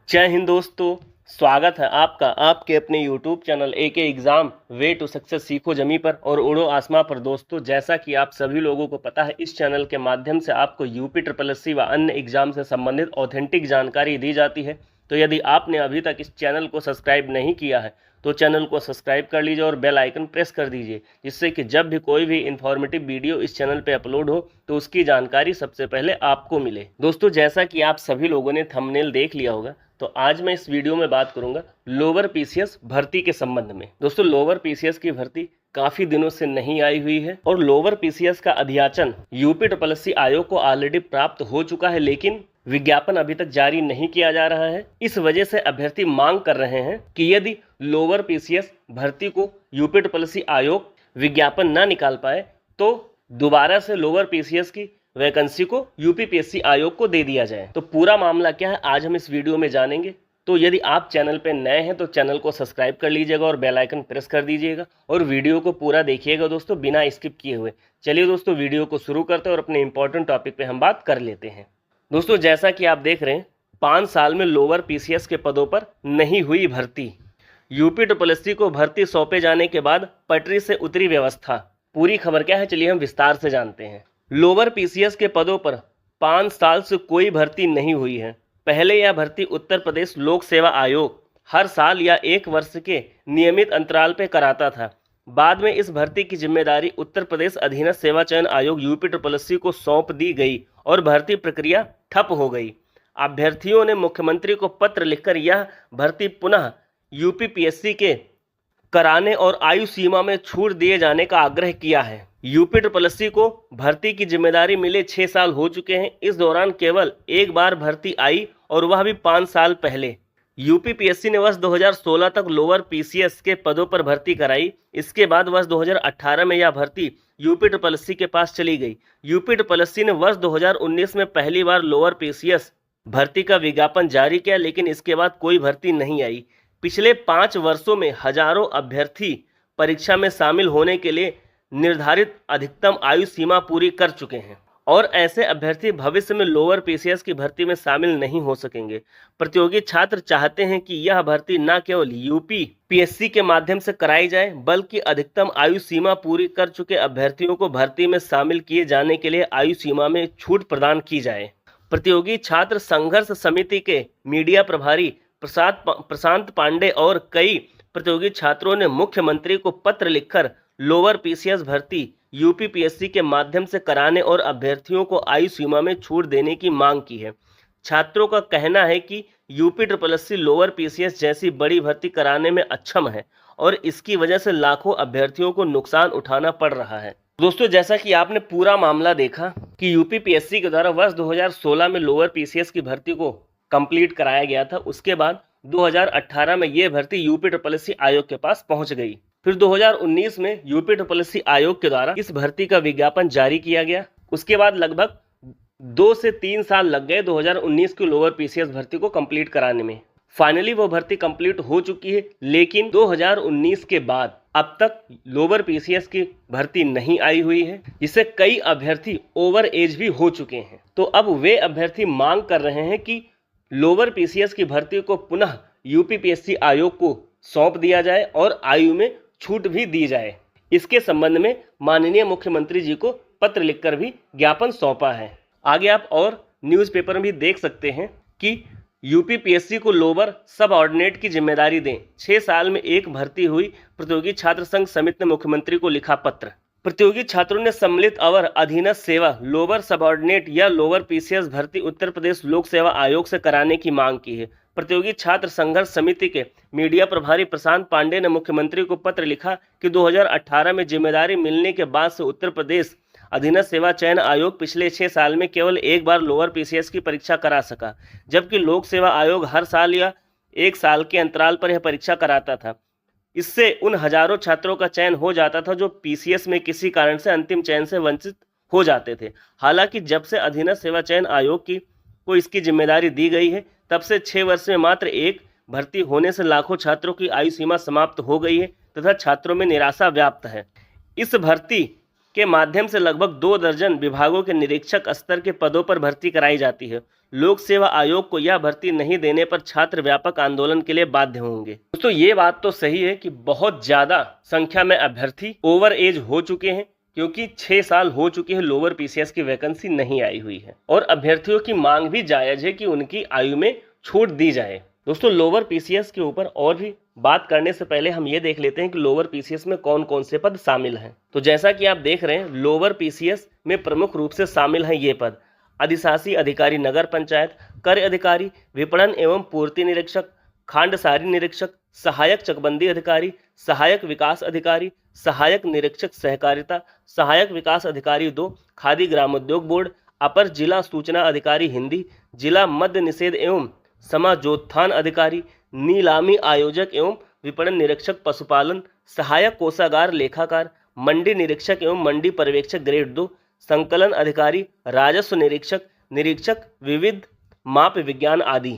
जय हिंद दोस्तों। स्वागत है आपका आपके अपने YouTube channel AK exam way to success सीखो जमी पर और उड़ो आसमां पर। दोस्तों, जैसा कि आप सभी लोगों को पता है, इस चैनल के माध्यम से आपको यूपी ट्रिपल एस सी व अन्य एग्जाम से संबंधित ऑथेंटिक जानकारी दी जाती है। तो यदि आपने अभी तक इस चैनल को सब्सक्राइब नहीं किया है तो चैनल को सब्सक्राइब कर लीजिए और बेल आइकन प्रेस कर दीजिए, जिससे कि जब भी कोई भी इंफॉर्मेटिव वीडियो इस चैनल पे अपलोड हो तो उसकी जानकारी सबसे पहले आपको मिले। दोस्तों, जैसा कि आप सभी लोगों ने थंबनेल देख लिया होगा, तो आज मैं इस वीडियो में बात करूंगा लोअर पीसीएस भर्ती के संबंध में। दोस्तों, लोअर पीसीएस की भर्ती काफी दिनों से नहीं आई हुई है और लोअर पीसीएस का अध्याचन यूपी ट्रिपल एस सी आयोग को ऑलरेडी प्राप्त हो चुका है, लेकिन विज्ञापन अभी तक जारी नहीं किया जा रहा है। इस वजह से अभ्यर्थी मांग कर रहे हैं कि यदि लोअर पीसीएस भर्ती को यूपी ट्रिपल एस सी आयोग विज्ञापन न निकाल पाए तो दोबारा से लोअर पीसीएस की वैकेंसी को यूपीपीएससी आयोग को दे दिया जाए। तो पूरा मामला क्या है आज हम इस वीडियो में जानेंगे। तो यदि आप चैनल पे नए हैं तो चैनल को सब्सक्राइब कर लीजिएगा और बेल आइकन प्रेस कर दीजिएगा और वीडियो को पूरा देखिएगा दोस्तों, बिना स्किप किए हुए। चलिए दोस्तों, वीडियो को शुरू करते हैं और अपने इंपॉर्टेंट टॉपिक पे हम बात कर लेते हैं। दोस्तों, जैसा कि आप देख रहे हैं, 5 साल में लोअर पीसीएस के पदों पर नहीं हुई भर्ती। यूपी ट्रिपल एस सी को भर्ती सौंपे जाने के बाद पटरी से उतरी व्यवस्था। पूरी खबर क्या है, चलिए हम विस्तार से जानते हैं। लोअर पीसीएस के पदों पर 5 साल से कोई भर्ती नहीं हुई है। पहले यह भर्ती उत्तर प्रदेश लोक सेवा आयोग हर साल या 1 वर्ष के नियमित अंतराल पर कराता था। बाद में इस भर्ती की जिम्मेदारी उत्तर प्रदेश अधीनस्थ सेवा चयन आयोग यूपी ट्रिपल एस सी को सौंप दी गई और भर्ती प्रक्रिया ठप हो गई। अभ्यर्थियों ने मुख्यमंत्री को पत्र लिखकर यह भर्ती पुनः यूपीपीएससी के कराने और आयु सीमा में छूट दिए जाने का आग्रह किया है। यूपी ट्रिपल एस सी को भर्ती की जिम्मेदारी मिले 6 साल हो चुके हैं। इस दौरान केवल एक बार भर्ती आई और वह भी 5 साल पहले। यूपीपीएससी ने वर्ष 2016 तक लोअर पीसीएस के पदों पर भर्ती कराई। इसके बाद वर्ष 2018 में यह भर्ती यूपी ट्रिपल एस सी के पास चली गई। यूपी ट्रिपल एस सी ने वर्ष 2019 में पहली बार लोअर पीसीएस भर्ती का विज्ञापन जारी किया, लेकिन इसके बाद कोई भर्ती नहीं आई। पिछले 5 वर्षों में हजारों अभ्यर्थी परीक्षा में शामिल होने के लिए निर्धारित अधिकतम आयु सीमा पूरी कर चुके हैं और ऐसे अभ्यर्थी भविष्य में लोअर पीसीएस की भर्ती में शामिल नहीं हो सकेंगे। प्रतियोगी छात्र चाहते हैं कि यह भर्ती न केवल यूपीपीएससी के माध्यम से कराई जाए, बल्कि अधिकतम आयु सीमा पूरी कर चुके अभ्यर्थियों को भर्ती में शामिल किए जाने के लिए आयु सीमा में छूट प्रदान की जाए। प्रतियोगी छात्र संघर्ष समिति के मीडिया प्रभारी प्रशांत पांडे और कई प्रतियोगी छात्रों ने मुख्यमंत्री को पत्र लिखकर लोअर पीसीएस भर्ती यूपीपीएससी के माध्यम से कराने और अभ्यर्थियों को आयु सीमा में छूट देने की मांग की है। छात्रों का कहना है कि UP triple S C lower PCS जैसी बड़ी भर्ती कराने में अक्षम है और इसकी वजह से लाखों अभ्यर्थियों को नुकसान उठाना पड़ रहा है। दोस्तों, जैसा कि आपने पूरा मामला देखा कि यूपीपीएससी के द्वारा वर्ष 2016 में लोअर पीसीएस की भर्ती को कंप्लीट कराया गया था। उसके बाद 2018 में ये भर्ती यूपी ट्रिपल एस सी आयोग के पास पहुंच गई। फिर 2019 में यूपी ट्रिपल एस सी आयोग के द्वारा इस भर्ती का विज्ञापन जारी किया गया। उसके बाद लगभग 2 से 3 साल लग गए 2019 की लोअर पीसीएस भर्ती को कंप्लीट कराने में। फाइनली वो भर्ती कंप्लीट हो चुकी है, लेकिन 2019 के बाद अब तक लोअर पीसीएस की भर्ती नहीं आई हुई है, जिससे कई अभ्यर्थी ओवर एज भी हो चुके हैं। तो अब वे अभ्यर्थी मांग कर रहे हैं कि लोअर पीसीएस की भर्ती को पुनः यूपीपीएससी आयोग को सौंप दिया जाए और आयु में छूट भी दी जाए। इसके संबंध में माननीय मुख्यमंत्री जी को पत्र लिखकर भी ज्ञापन सौंपा है। आगे आप और न्यूज़पेपर में भी देख सकते हैं कि यूपीपीएससी को लोअर सब ऑर्डिनेट की जिम्मेदारी दें। 6 साल में एक भर्ती हुई। प्रतियोगी छात्र संघ समिति ने मुख्यमंत्री को लिखा पत्र। प्रतियोगी छात्रों ने सम्मिलित अवर अधीनस्थ सेवा लोअर सबऑर्डिनेट या लोअर पीसीएस भर्ती उत्तर प्रदेश लोक सेवा आयोग से कराने की मांग की है। प्रतियोगी छात्र संघर्ष समिति के मीडिया प्रभारी प्रशांत पांडे ने मुख्यमंत्री को पत्र लिखा कि 2018 में जिम्मेदारी मिलने के बाद से उत्तर प्रदेश अधीनस्थ सेवा चयन आयोग पिछले 6 साल में केवल एक बार लोअर पीसीएस की परीक्षा करा सका, जबकि लोक सेवा आयोग हर साल या 1 साल के अंतराल पर यह परीक्षा कराता था। इससे उन हजारों छात्रों का चयन हो जाता था जो पीसीएस में किसी कारण से अंतिम चयन से वंचित हो जाते थे। हालांकि जब से अधीनस्थ सेवा चयन आयोग को इसकी जिम्मेदारी दी गई है, तब से 6 वर्ष में मात्र एक भर्ती होने से लाखों छात्रों की आयु सीमा समाप्त हो गई है तथा छात्रों में निराशा व्याप्त है। इस भर्ती के माध्यम से लगभग 2 दर्जन विभागों के निरीक्षक स्तर के पदों पर भर्ती कराई जाती है। लोक सेवा आयोग को यह भर्ती नहीं देने पर छात्र व्यापक आंदोलन के लिए बाध्य होंगे। दोस्तों ये बात तो सही है कि बहुत ज्यादा संख्या में अभ्यर्थी ओवर एज हो चुके हैं, क्योंकि 6 साल हो चुके हैं लोअर पीसीएस की वैकेंसी नहीं आई हुई है और अभ्यर्थियों की मांग भी जायज है कि उनकी आयु में छूट दी जाए। दोस्तों लोअर पीसीएस के ऊपर और भी बात करने से पहले हम ये देख लेते हैं कि लोअर पीसीएस में कौन कौन से पद शामिल हैं। तो जैसा कि आप देख रहे हैं, लोअर पीसीएस में प्रमुख रूप से शामिल हैं ये पद: अधिशासी अधिकारी नगर पंचायत, कर अधिकारी, विपणन एवं पूर्ति निरीक्षक, खांडसारी निरीक्षक, सहायक चकबंदी अधिकारी, सहायक विकास अधिकारी, सहायक निरीक्षक सहकारिता, सहायक विकास अधिकारी 2, खादी ग्रामोद्योग बोर्ड, अपर जिला सूचना अधिकारी हिंदी, जिला मद्य निषेध एवं समाजोत्थान अधिकारी, नीलामी आयोजक एवं विपणन निरीक्षक पशुपालन, सहायक कोषागार लेखाकार, मंडी निरीक्षक एवं मंडी पर्यवेक्षक ग्रेड 2, संकलन अधिकारी, राजस्व निरीक्षक, निरीक्षक विविध माप विज्ञान आदि।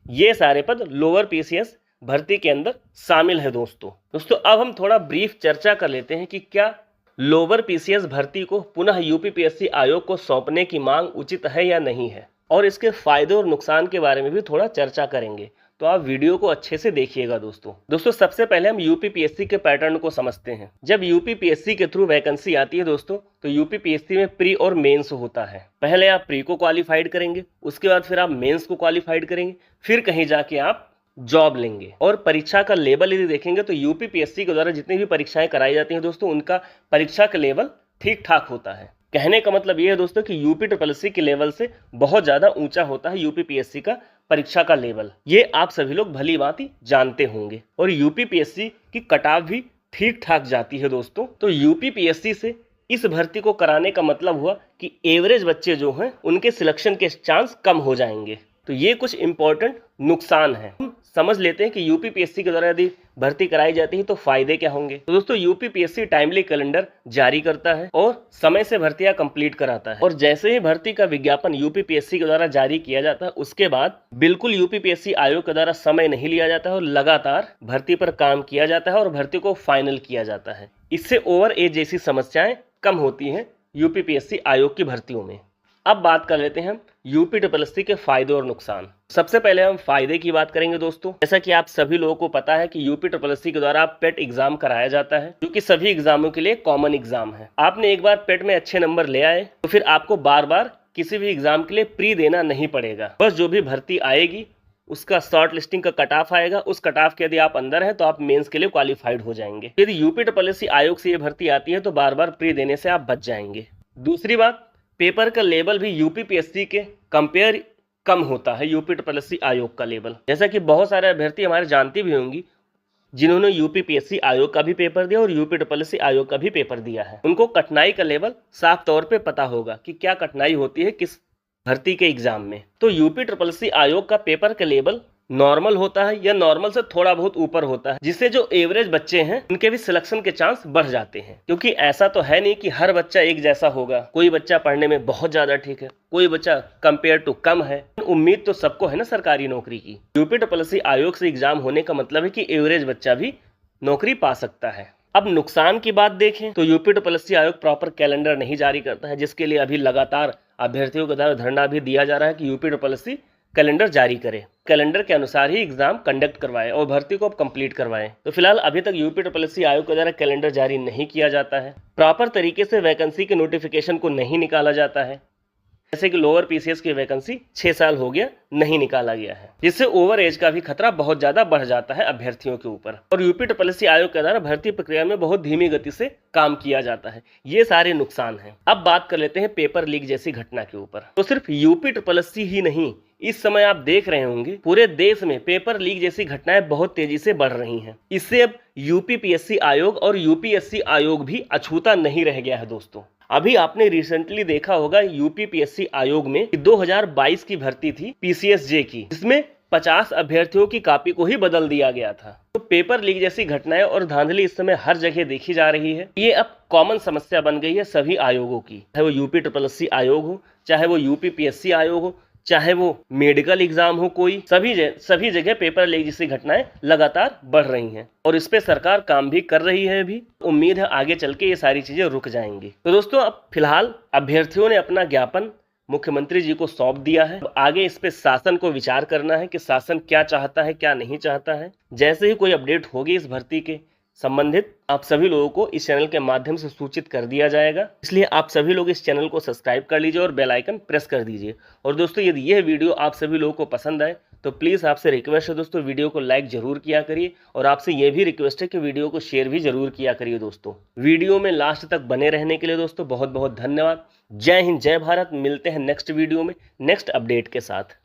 ये सारे पद लोअर पीसीएस भर्ती के अंदर शामिल है। दोस्तों अब हम थोड़ा ब्रीफ चर्चा कर लेते हैं कि क्या लोअर पीसीएस भर्ती को पुनः यूपीपीएससी आयोग को सौंपने की मांग उचित है या नहीं है, और इसके फायदे और नुकसान के बारे में भी थोड़ा चर्चा करेंगे। तो आप वीडियो को अच्छे से देखिएगा। दोस्तों सबसे पहले हम यूपीपीएससी के पैटर्न को समझते हैं। जब यूपीपीएससी के थ्रू वैकेंसी आती है दोस्तों, तो यूपीपीएससी में प्री और मेंस होता है। पहले आप प्री को क्वालिफाइड करेंगे, उसके बाद फिर आप मेंस को क्वालिफाइड करेंगे, फिर कहीं जाके आप जॉब लेंगे। और परीक्षा का लेवल यदि देखेंगे तो यूपीपीएससी के द्वारा जितनी भी परीक्षाएं कराई जाती हैं दोस्तों, उनका परीक्षा का लेवल ठीक ठाक होता है। कहने का मतलब ये है दोस्तों कि यूपीपीएससी के लेवल से बहुत ज्यादा ऊंचा होता है यूपीपीएससी का परीक्षा का लेवल। ये आप सभी लोग भली भांति जानते होंगे। और यूपीपीएससी की कट ऑफ भी ठीक ठाक जाती है दोस्तों। तो यूपीपीएससी से इस भर्ती को कराने का मतलब हुआ कि एवरेज बच्चे जो हैं उनके सिलेक्शन के चांस कम हो जाएंगे। तो ये कुछ इंपॉर्टेंट नुकसान है। हम समझ लेते हैं कि यूपीपीएससी के द्वारा यदि भर्ती कराई जाती है तो फायदे क्या होंगे। तो दोस्तों यूपीपीएससी टाइमली कैलेंडर जारी करता है और समय से भर्तियां कंप्लीट कराता है। और जैसे ही भर्ती का विज्ञापन यूपीपीएससी के द्वारा जारी किया जाता है, उसके बाद बिल्कुल यूपीपीएससी आयोग के द्वारा समय नहीं लिया जाता है और लगातार भर्ती पर काम किया जाता है और भर्ती को फाइनल किया जाता है। इससे ओवर एज जैसी समस्याएं कम होती हैं यूपीपीएससी आयोग की भर्तियों में। अब बात कर लेते हैं हम यूपीपीएससी के फायदे और नुकसान। सबसे पहले हम फायदे की बात करेंगे दोस्तों। जैसा कि आप सभी लोगों को पता है कि यूपीपीएससी के द्वारा पेट एग्जाम कराया जाता है, जो कि सभी एग्जामों के लिए कॉमन एग्जाम है। आपने एक बार पेट में अच्छे नंबर ले आए तो फिर आपको बार बार किसी भी एग्जाम के लिए प्री देना नहीं पड़ेगा। बस जो भी भर्ती आएगी उसका शॉर्ट लिस्टिंग का कट ऑफ आएगा, उस कट ऑफ के यदि आप अंदर हैं तो आप मेंस के लिए क्वालिफाइड हो जाएंगे। यदि यूपीपीएससी आयोग से ये भर्ती आती है तो बार बार प्री देने से आप बच जाएंगे। दूसरी बात, पेपर का लेवल भी यूपीपीएससी के कंपेयर कम होता है यूपीपीएससी आयोग का लेवल। जैसा कि बहुत सारे अभ्यर्थी हमारे जानती भी होंगी जिन्होंने यूपीपीएससी आयोग का भी पेपर दिया और यूपीपीएससी आयोग का भी पेपर दिया है। उनको कठिनाई का लेवल साफ तौर पे पता होगा कि क्या कठिनाई होती है किस भर्ती के एग्जाम में। तो यूपीपीएससी आयोग का पेपर का लेवल नॉर्मल होता है या नॉर्मल से थोड़ा बहुत ऊपर होता है, जिससे जो एवरेज बच्चे हैं उनके भी सिलेक्शन के चांस बढ़ जाते हैं। क्योंकि ऐसा तो है नहीं कि हर बच्चा एक जैसा होगा। कोई बच्चा पढ़ने में बहुत ज्यादा ठीक है, कोई बच्चा कंपेयर टू कम है। उम्मीद तो सबको है ना सरकारी नौकरी की। यूपीपीएससी आयोग से एग्जाम होने का मतलब है कि एवरेज बच्चा भी नौकरी पा सकता है। अब नुकसान की बात देखें तो यूपीपीएससी आयोग प्रॉपर कैलेंडर नहीं जारी करता है, जिसके लिए अभी लगातार अभ्यर्थियों के द्वारा धरना भी दिया जा रहा है कि यूपीपीएससी कैलेंडर जारी करे, कैलेंडर के अनुसार ही एग्जाम कंडक्ट करवाए और भर्ती को अब कंप्लीट करवाए। तो फिलहाल अभी तक यूपीपीएससी आयोग के द्वारा कैलेंडर जारी नहीं किया जाता है। प्रॉपर तरीके से वैकेंसी के नोटिफिकेशन को नहीं निकाला जाता है। जैसे कि लोअर पीसीएस की वैकेंसी 6 साल हो गया नहीं निकाला गया है, जिससे ओवर एज का भी खतरा बहुत ज्यादा बढ़ जाता है अभ्यर्थियों के ऊपर। और यूपीपीएससी आयोग के द्वारा भर्ती प्रक्रिया में बहुत धीमी गति से काम किया जाता है। ये सारे नुकसान हैं। अब बात कर लेते हैं पेपर लीक जैसी घटना के ऊपर। तो सिर्फ यूपीपीएससी ही नहीं, इस समय आप देख रहे होंगे पूरे देश में पेपर लीक जैसी घटनाएं बहुत तेजी से बढ़ रही हैं। इससे अब यूपीपीएससी आयोग और यूपीएससी आयोग भी अछूता नहीं रह गया है दोस्तों। अभी आपने रिसेंटली देखा होगा यूपीपीएससी आयोग में 2022 की भर्ती थी पीसीएसजे की, जिसमें 50 अभ्यर्थियों की कॉपी को ही बदल दिया गया था। तो पेपर लीक जैसी घटनाएं और धांधली इस समय हर जगह देखी जा रही है। ये अब कॉमन समस्या बन गई है सभी आयोगों की, चाहे वो यूपीपीएससी आयोग हो, चाहे वो यूपीपीएससी आयोग हो, चाहे वो मेडिकल एग्जाम हो, कोई सभी जगह पेपर लीक जैसी घटनाएं लगातार बढ़ रही हैं और इस पे सरकार काम भी कर रही है। भी उम्मीद है आगे चल के ये सारी चीजें रुक जाएंगी। तो दोस्तों अब फिलहाल अभ्यर्थियों ने अपना ज्ञापन मुख्यमंत्री जी को सौंप दिया है। अब आगे इस पे शासन को विचार करना है कि शासन क्या चाहता है, क्या नहीं चाहता है। जैसे ही कोई अपडेट होगी इस भर्ती के संबंधित, आप सभी लोगों को इस चैनल के माध्यम से सूचित कर दिया जाएगा। इसलिए आप सभी लोग इस चैनल को सब्सक्राइब कर लीजिए और बेल आइकन प्रेस कर दीजिए। और दोस्तों, यदि यह वीडियो आप सभी लोगों को पसंद आए तो प्लीज़ आपसे रिक्वेस्ट है दोस्तों, वीडियो को लाइक जरूर किया करिए और आपसे यह भी रिक्वेस्ट है कि वीडियो को शेयर भी जरूर किया करिए दोस्तों। वीडियो में लास्ट तक बने रहने के लिए दोस्तों बहुत बहुत धन्यवाद। जय हिंद, जय भारत। मिलते हैं नेक्स्ट वीडियो में नेक्स्ट अपडेट के साथ।